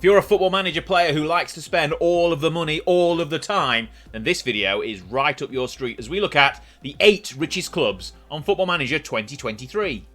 If you're a Football Manager player who likes to spend all of the money all of the time, then this video is right up your street as we look at the 8 richest clubs on Football Manager 2023.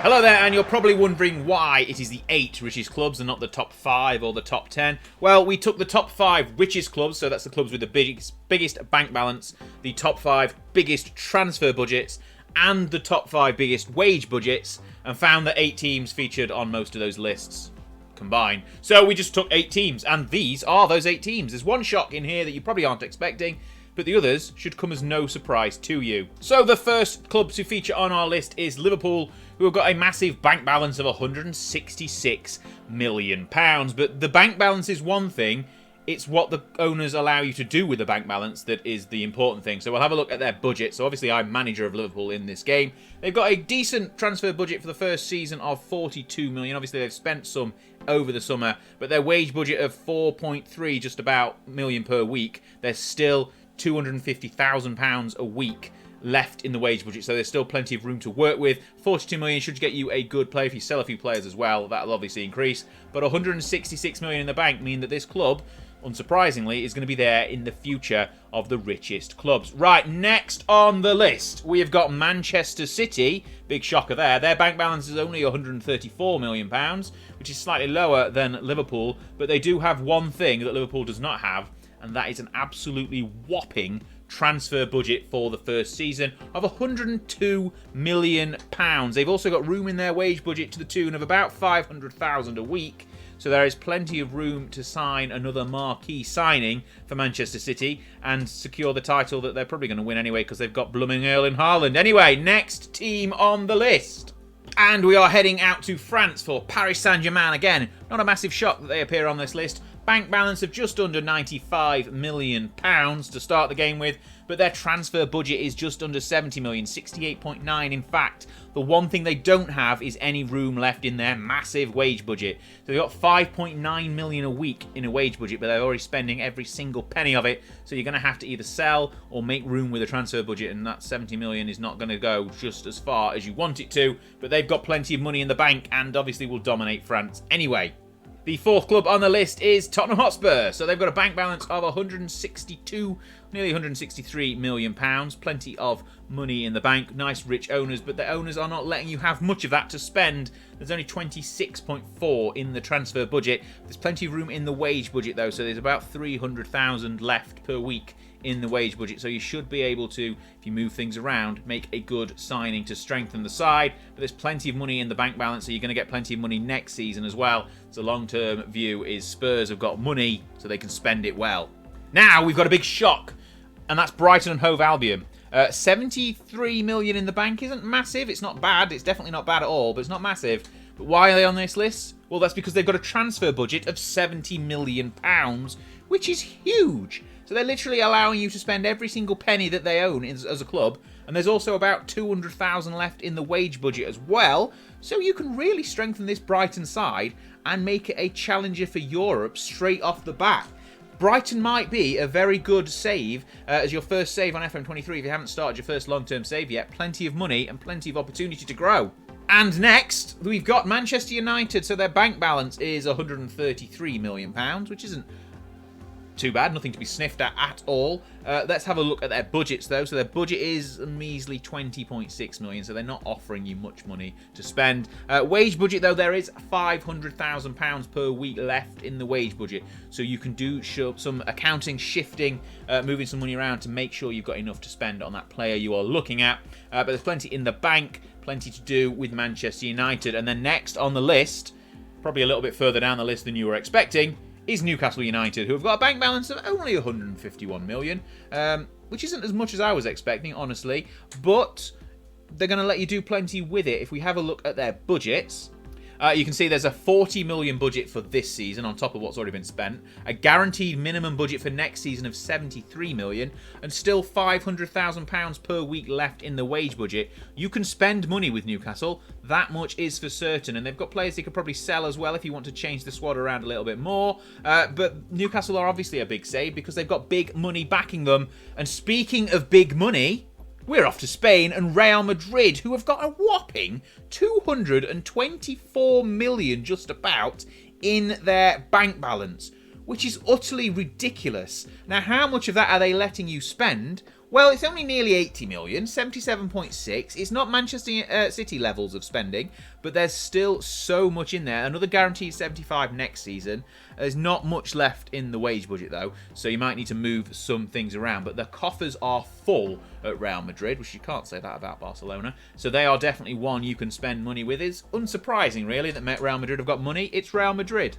Hello there, and you're probably wondering why it is the 8 richest clubs and not the top 5 or the top 10. Well, we took the top 5 richest clubs, so that's the clubs with the biggest bank balance, the top 5 biggest transfer budgets, and the top 5 biggest wage budgets, and found that 8 teams featured on most of those lists combined. So we just took 8 teams, and these are those 8 teams. There's one shock in here that you probably aren't expecting, but the others should come as no surprise to you. So the first club to feature on our list is Liverpool, who have got a massive bank balance of £166 million. But the bank balance is one thing. It's what the owners allow you to do with the bank balance that is the important thing. So we'll have a look at their budget. So obviously I'm manager of Liverpool in this game. They've got a decent transfer budget for the first season of 42 million. Obviously they've spent some over the summer, but their wage budget of 4.3 just about million per week, there's still £250,000 a week left in the wage budget, so there's still plenty of room to work with. 42 million should get you a good player. If you sell a few players as well, that'll obviously increase, but 166 million in the bank mean that this club, unsurprisingly, is going to be there in the future of the richest clubs. Right, next on the list, we have got Manchester City. Big shocker there. Their bank balance is only £134 million, which is slightly lower than Liverpool, but they do have one thing that Liverpool does not have, and that is an absolutely whopping transfer budget for the first season of £102 million. They've also got room in their wage budget to the tune of about $500,000 a week. So there is plenty of room to sign another marquee signing for Manchester City and secure the title that they're probably going to win anyway because they've got blooming Erling Haaland. Anyway, next team on the list. And we are heading out to France for Paris SaintGermain again. Not a massive shock that they appear on this list. Bank balance of just under £95 million to start the game with, but their transfer budget is just under 70 million, 68.9 in fact. The one thing they don't have is any room left in their massive wage budget. So they've got 5.9 million a week in a wage budget, but they're already spending every single penny of it. So you're going to have to either sell or make room with a transfer budget, and that 70 million is not going to go just as far as you want it to, but they've got plenty of money in the bank and obviously will dominate France anyway. The fourth club on the list is Tottenham Hotspur. So they've got a bank balance of nearly £163 million. Plenty of money in the bank. Nice rich owners, but the owners are not letting you have much of that to spend. There's only 26.4 in the transfer budget. There's plenty of room in the wage budget though, so there's about 300,000 left per week in the wage budget, so you should be able to, if you move things around, make a good signing to strengthen the side. But there's plenty of money in the bank balance, so you're going to get plenty of money next season as well. So long-term view is Spurs have got money, so they can spend it well. Now we've got a big shock, and that's Brighton and Hove Albion. 73 million in the bank isn't massive. It's not bad. It's definitely not bad at all, but it's not massive. But why are they on this list? Well, that's because they've got a transfer budget of £70 million, which is huge. So they're literally allowing you to spend every single penny that they own as a club. And there's also about 200,000 left in the wage budget as well. So you can really strengthen this Brighton side and make it a challenger for Europe straight off the bat. Brighton might be a very good save as your first save on FM23 if you haven't started your first long-term save yet. Plenty of money and plenty of opportunity to grow. And next, we've got Manchester United. So their bank balance is £133 million, which isn't too bad, nothing to be sniffed at all. Let's have a look at their budgets though. So their budget is a measly 20.6 million, so they're not offering you much money to spend. Wage budget though, there is £500,000 per week left in the wage budget, so you can do some accounting shifting, moving some money around to make sure you've got enough to spend on that player you are looking at. But there's plenty in the bank, plenty to do with Manchester United. And then next on the list, probably a little bit further down the list than you were expecting, is Newcastle United, who have got a bank balance of only 151 million, which isn't as much as I was expecting, honestly, but they're going to let you do plenty with it. If we have a look at their budgets, you can see there's a 40 million budget for this season on top of what's already been spent, a guaranteed minimum budget for next season of 73 million, and still £500,000 per week left in the wage budget. You can spend money with Newcastle, that much is for certain, and they've got players they could probably sell as well if you want to change the squad around a little bit more. But Newcastle are obviously a big save because they've got big money backing them. And speaking of big money, We're off to Spain and Real Madrid, who have got a whopping 224 million just about in their bank balance, which is utterly ridiculous. Now, how much of that are they letting you spend? Well, it's only nearly 80 million, 77.6. It's not Manchester City levels of spending, but there's still so much in there. Another guaranteed 75 next season. There's not much left in the wage budget, though, so you might need to move some things around. But the coffers are full at Real Madrid, which you can't say that about Barcelona. So they are definitely one you can spend money with. It's unsurprising, really, that Real Madrid have got money. It's Real Madrid.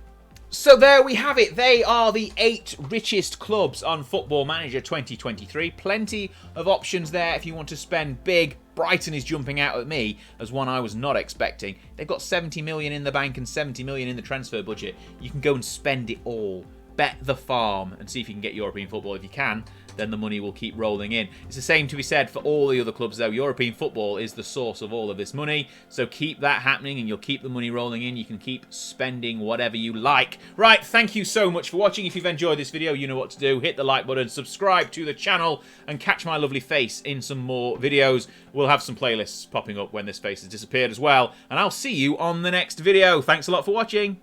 So there we have it. They are the 8 richest clubs on Football Manager 2023. Plenty of options there if you want to spend big. Brighton is jumping out at me as one I was not expecting. They've got 70 million in the bank and 70 million in the transfer budget. You can go and spend it all. Bet the farm and see if you can get European football. If you can, then the money will keep rolling in. It's the same to be said for all the other clubs, though. European football is the source of all of this money, so keep that happening and you'll keep the money rolling in. You can keep spending whatever you like. Right, thank you so much for watching. If you've enjoyed this video, you know what to do. Hit the like button, subscribe to the channel, and catch my lovely face in some more videos. We'll have some playlists popping up when this face has disappeared as well, and I'll see you on the next video. Thanks a lot for watching.